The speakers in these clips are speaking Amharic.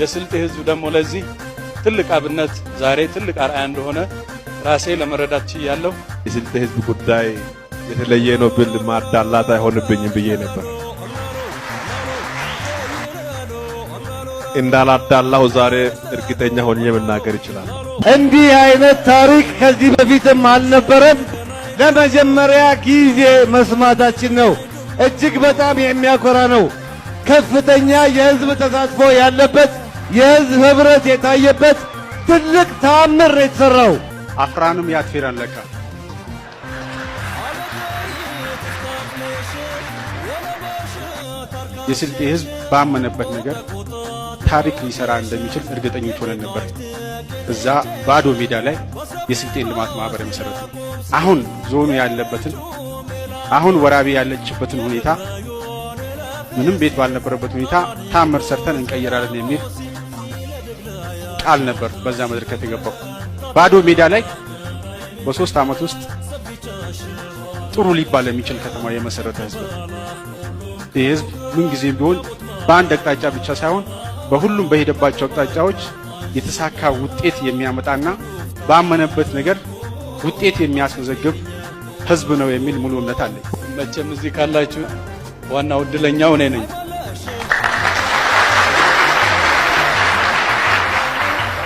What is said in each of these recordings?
የስልጤ ህዝብ ደግሞ ለዚህ ትልቅ አብነት ዛሬ ትልቅ አርአያ እንደሆነ ራሴ ለመረዳት ችያለሁ። የስልጤ ህዝብ ጉዳይ የተለየ ነው ብል ማዳላት አይሆንብኝም ብዬ ነበር። እንዳላዳላው ዛሬ እርግጠኛ ሆኜ መናገር ይችላል። እንዲህ አይነት ታሪክ ከዚህ በፊትም አልነበረም። ለመጀመሪያ ጊዜ መስማታችን ነው። እጅግ በጣም የሚያኮራ ነው። ከፍተኛ የህዝብ ተሳትፎ ያለበት የህዝብ ህብረት የታየበት ትልቅ ተአምር የተሰራው አፍራንም ያትፈራን ለካ የስልጤ ህዝብ ባመነበት ነገር ታሪክ ሊሰራ እንደሚችል እርግጠኞች ሆነን ነበር። እዛ ባዶ ሜዳ ላይ የስልጤን ልማት ማህበር መሰረቱ። አሁን ዞኑ ያለበትን አሁን ወራቤ ያለችበትን ሁኔታ ምንም ቤት ባልነበረበት ሁኔታ ታምር ሰርተን እንቀይራለን የሚል ቃል ነበር በዛ መድረክ የተገባው። ባዶ ሜዳ ላይ በ3 አመት ውስጥ ጥሩ ሊባል የሚችል ከተማ የመሰረተ ህዝብ ይህ ህዝብ ምን ጊዜም ቢሆን በአንድ አቅጣጫ ብቻ ሳይሆን በሁሉም በሄደባቸው አቅጣጫዎች የተሳካ ውጤት የሚያመጣና ባመነበት ነገር ውጤት የሚያስመዘግብ ህዝብ ነው የሚል ሙሉ እምነት አለኝ። መቼም እዚህ ካላችሁ ዋናው እድለኛው እኔ ነኝ።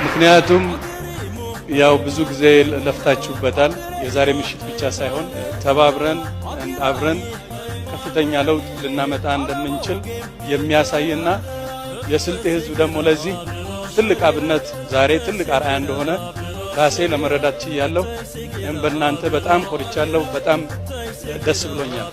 ምክንያቱም ያው ብዙ ጊዜ ለፍታችሁበታል። የዛሬ ምሽት ብቻ ሳይሆን ተባብረን አብረን ከፍተኛ ለውጥ ልናመጣ እንደምንችል የሚያሳይና የስልጤ ህዝብ ደግሞ ለዚህ ትልቅ አብነት ዛሬ ትልቅ አርአያ እንደሆነ ራሴ ለመረዳት ችያለሁ። በእናንተ በጣም ኮርቻለሁ። በጣም ደስ ብሎኛል።